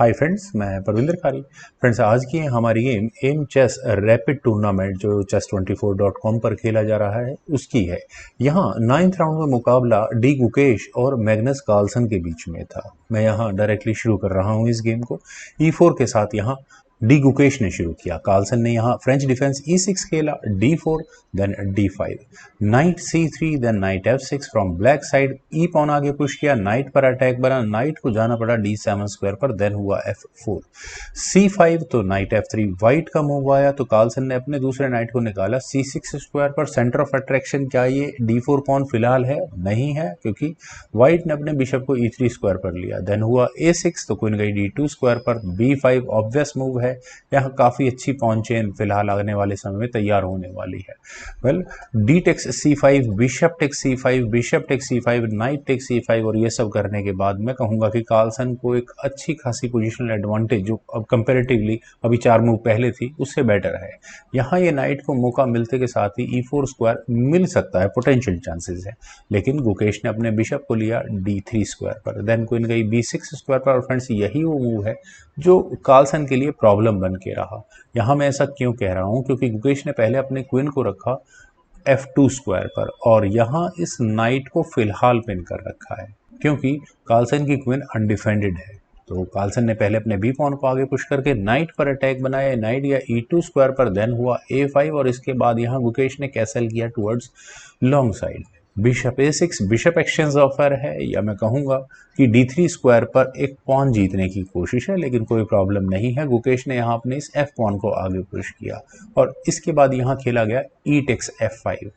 Hi friends, मैं परविंदर खारी। Friends, आज की हमारी game M chess rapid tournament जो chess24.com पर खेला जा रहा है उसकी है। यहाँ 9th राउंड में मुकाबला डी गुकेश और मैग्नस कार्लसन के बीच में था। मैं यहाँ डायरेक्टली शुरू कर रहा हूँ इस गेम को। E4 के साथ यहाँ डी गुकेश ने शुरू किया। कार्लसन ने यहाँ फ्रेंच डिफेंस E6 खेला, D4 then D5, knight C3 then knight F6 from black side. E pawn आगे पुश किया, नाइट पर अटैक बना, नाइट को जाना पड़ा D7 स्क्वायर पर, देन हुआ F4 C5 तो नाइट F3 वाइट का मूव आया तो कार्लसन ने अपने दूसरे नाइट को निकाला C6 स्क्वायर पर। सेंटर ऑफ अट्रैक्शन क्या ये D4 पॉन फिलहाल है? नहीं है, क्योंकि वाइट ने अपने बिशप को E3 स्क्वायर पर लिया। देन हुआ A6 तो क्वीन गई D2 स्क्वायर पर। B5 ऑब्वियस मूव है, यहाँ काफी अच्छी पॉन चेन फिलहाल आने वाले समय में तैयार होने वाली है। Well, D takes C5, bishop takes C5, bishop takes C5, knight takes C5 और ये सब करने के बाद मैं कहूंगा कि कार्लसन को एक अच्छी खासी पोजिशनल एडवांटेज जो अब कंपेरेटिवली अभी 4 मूव पहले थी उससे बेटर है। यहाँ ये नाइट को मौका मिलते के साथ ही E4 स्क्वायर मिल सकता है, पोटेंशियल चांसेस है, लेकिन गुकेश ने अपने बिशप को लिया D3 स्क्वायर पर। देन क्वीन गई B6 स्क्वायर पर। और फ्रेंड्स, यही वो मूव है जो कार्लसन के लिए प्रॉब्लम बन के रहा। यहाँ मैं ऐसा क्यों कह रहा हूँ? क्योंकि गुकेश ने पहले अपने क्वीन को रखा F2 स्क्वायर पर और यहाँ इस नाइट को फिलहाल पिन कर रखा है क्योंकि कार्लसन की क्वीन अनडिफेंडेड है। तो कार्लसन ने पहले अपने बी पॉन को आगे पुश करके नाइट पर अटैक बनाया, नाइट या E2 स्क्वायर पर। देन हुआ A5 और इसके बाद यहाँ गुकेश ने कैसल किया towards long side. Bishop A6 bishop exchange offer है, या मैं कहूंगा कि D3 स्क्वायर पर एक पॉन जीतने की कोशिश है, लेकिन कोई प्रॉब्लम नहीं है। गुकेश ने यहाँ अपने इस F पॉन को आगे पुश किया और इसके बाद यहाँ खेला गया E टेक्स F5।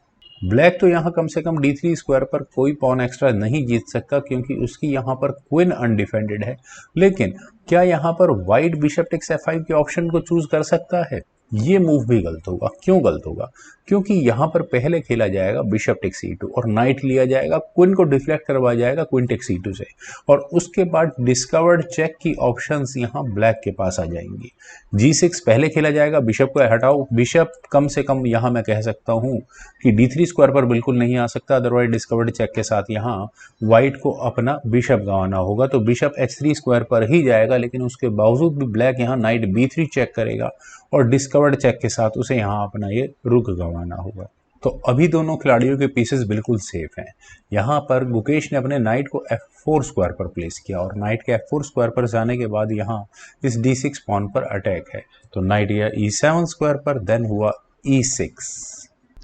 ब्लैक तो यहाँ कम से कम D3 स्क्वायर पर कोई पॉन एक्स्ट्रा नहीं जीत सकता क्योंकि उसकी यहाँ पर क्वीन अनडिफेंडेड है। लेकिन क्या यहाँ पर व्हाइट बिशप टेक्स F5 के ऑप्शन को चूज कर सकता है? ये मूव भी गलत होगा। क्यों गलत होगा? क्योंकि यहाँ पर पहले खेला जाएगा बिशप टेक्स E2 और नाइट लिया जाएगा, क्वीन को डिफ्लेक्ट करवाया जाएगा क्वीन टेक्स E2 से, और उसके बाद डिस्कवर्ड चेक की ऑप्शंस यहाँ ब्लैक के पास आ जाएंगी। G6 पहले खेला जाएगा, बिशप को हटाओ। बिशप कम से कम यहाँ मैं कह सकता हूँ कि D3 स्क्वायर पर बिल्कुल नहीं आ सकता, अदरवाइज डिस्कवर्ड चेक के साथ यहाँ व्हाइट को अपना बिशप गंवाना होगा। तो बिशप H3 स्क्वायर पर ही जाएगा, लेकिन उसके बावजूद भी ब्लैक यहाँ नाइट B3 चेक करेगा और डिस्कवर्ड चेक के साथ उसे यहाँ अपना ये रुक गंवाना होगा। तो अभी दोनों खिलाड़ियों के पीसेस बिल्कुल सेफ हैं। यहाँ पर गुकेश ने अपने नाइट को F4 स्क्वायर पर प्लेस किया और नाइट के F4 स्क्वायर पर जाने के बाद यहाँ इस D6 पॉन पर अटैक है, तो नाइट या E7 स्क्वायर पर। देन हुआ E6।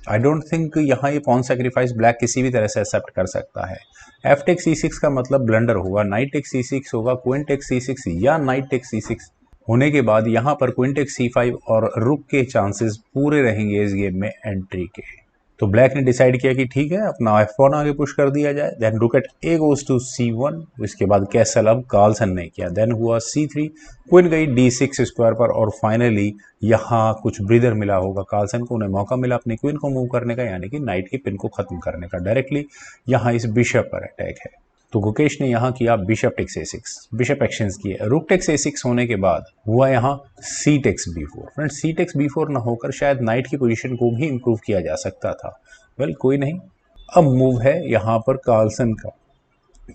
आई डोंट थिंक यहाँ ये पॉन सेक्रीफाइस ब्लैक किसी भी तरह से एक्सेप्ट कर सकता है। F टेक्स E6 का मतलब ब्लंडर होगा, नाइट टेक्स E6 होगा, क्वीन टेक्स E6 या नाइट टेक्स E6 होने के बाद यहाँ पर क्वीन टेक्स C5 और रुक के चांसेस पूरे रहेंगे इस गेम में एंट्री के। तो ब्लैक ने डिसाइड किया कि ठीक है, अपना F1 आगे पुश कर दिया जाए। देन रुक eight A goes to C1, इसके बाद कैसल अब कार्लसन ने किया। देन हुआ C3, क्वीन गई D6 स्क्वायर पर और फाइनली यहाँ कुछ ब्रीदर मिला होगा कार्लसन को, उन्हें मौका मिला अपनी क्वीन को मूव करने का, यानी कि नाइट की पिन को खत्म करने का। डायरेक्टली यहाँ इस बिशप पर अटैक है, तो गुकेश ने यहाँ किया bishop takes A6, bishop exchange किए। रुक टेक्स A6 होने के बाद हुआ यहाँ C takes B4। Friend, C takes B4 ना होकर शायद नाइट की पोजीशन को भी इंप्रूव किया जा सकता था। वेल, कोई नहीं। अब मूव है यहाँ पर कार्लसन का,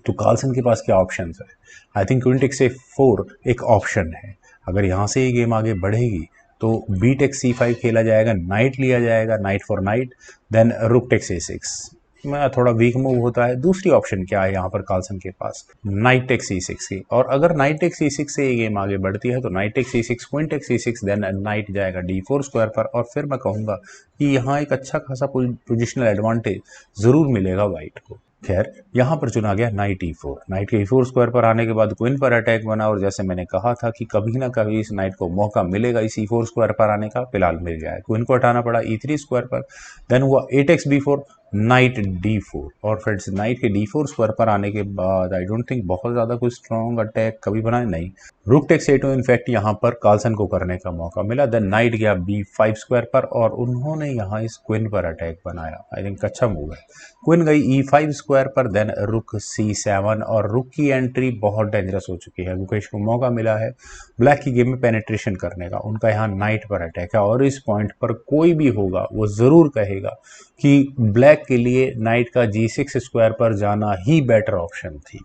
तो कार्लसन के पास क्या ऑप्शन है? I think queen takes A4 एक ऑप्शन है। अगर यहाँ से ये गेम आगे बढ़ेगी तो B टेक्स C5 खेला जाएगा, नाइट लिया जाएगा, knight for knight, then rook takes A6 में थोड़ा वीक मूव होता है। दूसरी ऑप्शन क्या है यहाँ पर कार्लसन के पास? नाइट टेक्स E6 की, और अगर नाइट टेक्स E6 से ये गेम आगे बढ़ती है तो knight takes E6, queen takes E6, then knight जाएगा D4 स्क्वायर पर, और फिर मैं कहूँगा कि यहाँ एक अच्छा खासा पोजिशनल एडवांटेज जरूर मिलेगा वाइट को। खैर, यहाँ पर चुना गया नाइट E4। नाइट के E4 स्क्वायर पर आने के बाद क्वीन पर अटैक बना, और जैसे मैंने कहा था कि कभी ना कभी इस नाइट को मौका मिलेगा इस E4 स्क्वायर पर आने का, फिलहाल मिल गया है। क्वीन को हटाना पड़ा E3 स्क्वायर पर। देन हुआ A takes B4, night D4, और फ्रेंड्स नाइट के D4 स्क्वायर पर आने के बाद आई डोंट थिंक बहुत ज़्यादा कोई स्ट्रॉन्ग अटैक कभी बनाए नहीं। रुक टेक्स A2 इनफैक्ट यहाँ पर कार्लसन को करने का मौका मिला। देन नाइट गया B5 स्क्वायर पर और उन्होंने यहाँ इस क्वीन पर अटैक बनाया। आई थिंक अच्छा मूव है। क्वीन गई E5 स्क्वायर पर, देन रुक C7, और रुक की एंट्री बहुत डेंजरस हो चुकी है। गुकेश को मौका मिला है ब्लैक की गेम में पेनिट्रेशन करने का, उनका यहाँ नाइट पर अटैक है, और इस पॉइंट पर कोई भी होगा वो ज़रूर कहेगा कि ब्लैक के लिए नाइट का G6 स्क्वायर पर जाना ही बेटर ऑप्शन थी।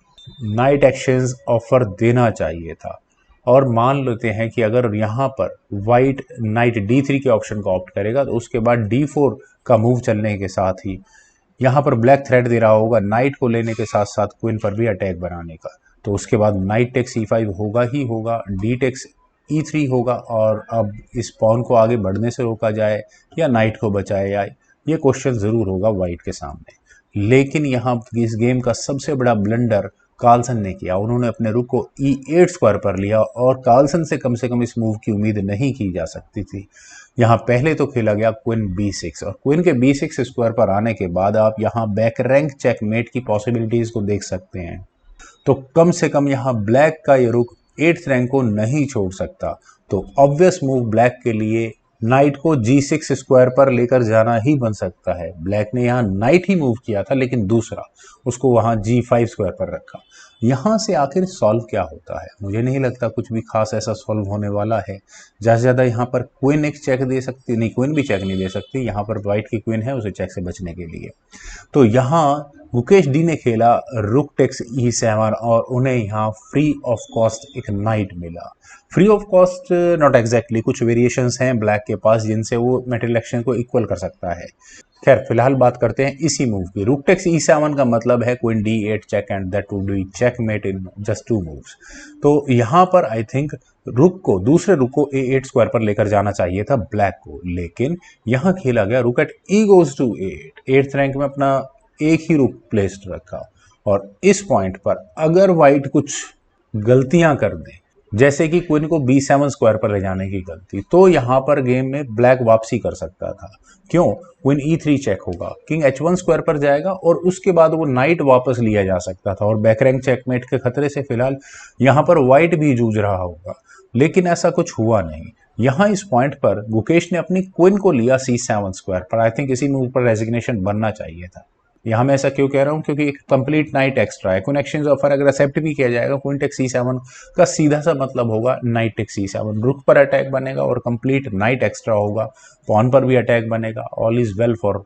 नाइट एक्सचेंज ऑफर देना चाहिए था। और मान लेते हैं कि अगर यहाँ पर वाइट नाइट D3 के ऑप्शन का ऑप्ट करेगा तो उसके बाद D4 का मूव चलने के साथ ही यहाँ पर ब्लैक थ्रेट दे रहा होगा नाइट को लेने के साथ साथ क्वीन पर भी अटैक बनाने का। तो उसके बाद नाइट टेक्स E5 होगा ही होगा, D टेक्स E3 होगा, और अब इस पॉन को आगे बढ़ने से रोका जाए या नाइट को बचाया जाए, ये क्वेश्चन ज़रूर होगा वाइट के सामने। लेकिन यहाँ इस गेम का सबसे बड़ा ब्लंडर कार्लसन ने किया। उन्होंने अपने रुक को E8 स्क्वायर पर लिया और कार्लसन से कम इस मूव की उम्मीद नहीं की जा सकती थी। यहाँ पहले तो खेला गया क्वीन B6 और क्वीन के B6 स्क्वायर पर आने के बाद आप यहाँ बैक रैंक चेकमेट की पॉसिबिलिटीज को देख सकते हैं। तो कम से कम यहाँ ब्लैक का ये रुक 8th रैंक को नहीं छोड़ सकता। तो ऑब्वियस मूव ब्लैक के लिए नाइट को G6 स्क्वायर पर लेकर जाना ही बन सकता है। ब्लैक ने यहाँ नाइट ही मूव किया था लेकिन दूसरा उसको वहाँ G5 स्क्वायर पर रखा। यहाँ से आखिर सॉल्व क्या होता है? मुझे नहीं लगता कुछ भी खास ऐसा सॉल्व होने वाला है। ज़्यादा से ज़्यादा यहाँ पर क्वीन एक चेक दे सकती, नहीं क्वीन भी चेक नहीं दे सकती। यहाँ पर वाइट की क्वीन है उसे चेक से बचने के लिए। तो यहाँ मुकेश डी ने खेला रुक टेक्स E7 और उन्हें यहाँ फ्री ऑफ कॉस्ट एक नाइट मिला। Free of cost not exactly, कुछ वेरिएशंस हैं ब्लैक के पास जिनसे वो मेटल एक्शन को इक्वल कर सकता है। खैर फिलहाल बात करते हैं इसी मूव की। रुक टेक्स E7 का मतलब है queen D8 check and that would be checkmate in just 2 moves. तो यहाँ पर आई थिंक दूसरे रुक को A8 स्क्वायर पर लेकर जाना चाहिए था ब्लैक को, लेकिन यहाँ खेला गया rook at E goes to A8। 8th rank में अपना एक ही रुक प्लेस्ड रखा और इस पॉइंट पर अगर वाइट कुछ गलतियां कर दे, जैसे कि क्वीन को B7 स्क्वायर पर ले जाने की गलती, तो यहाँ पर गेम में ब्लैक वापसी कर सकता था। क्यों? क्वीन E3 चेक होगा, किंग H1 स्क्वायर पर जाएगा और उसके बाद वो नाइट वापस लिया जा सकता था और बैक रैंक चेकमेट के खतरे से फिलहाल यहाँ पर वाइट भी जूझ रहा होगा। लेकिन ऐसा कुछ हुआ नहीं। यहाँ इस पॉइंट पर गुकेश ने अपनी क्वीन को लिया C7 स्क्वायर पर। आई थिंक इसी मूव पर रेजिग्नेशन बनना चाहिए था। यहाँ मैं ऐसा क्यों कह रहा हूँ? क्योंकि एक कंप्लीट नाइट एक्स्ट्रा है। कनेक्शन ऑफर अगर एक्सेप्ट भी किया जाएगा, क्वीन टेक्स C7 का सीधा सा मतलब होगा नाइट टेक्स C7, रुक पर अटैक बनेगा और कंप्लीट नाइट एक्स्ट्रा होगा, पॉन पर भी अटैक बनेगा। All is well for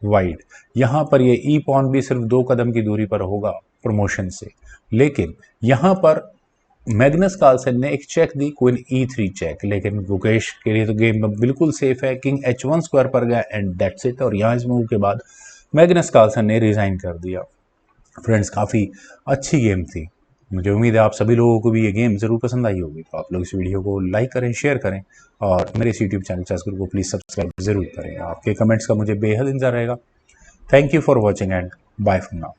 white. यहाँ पर ये ई पॉन भी सिर्फ 2 कदम की दूरी पर होगा प्रमोशन से। लेकिन यहाँ पर मैग्नस कार्लसन ने एक चेक दी क्वीन E3 चेक, लेकिन गुकेश के लिए तो गेम बिल्कुल सेफ है। किंग H1 स्क्वायर पर गया एंड दैट्स इट। और यहाँ इस मूव के बाद मैग्नस कार्लसन ने रिजाइन कर दिया। फ्रेंड्स काफ़ी अच्छी गेम थी। मुझे उम्मीद है आप सभी लोगों को भी ये गेम ज़रूर पसंद आई होगी। तो आप लोग इस वीडियो को लाइक करें, शेयर करें और मेरे इस यूट्यूब चैनल चेस गुरु को प्लीज़ सब्सक्राइब ज़रूर करें। आपके कमेंट्स का मुझे बेहद इंतजार रहेगा। Thank you for watching and bye for now.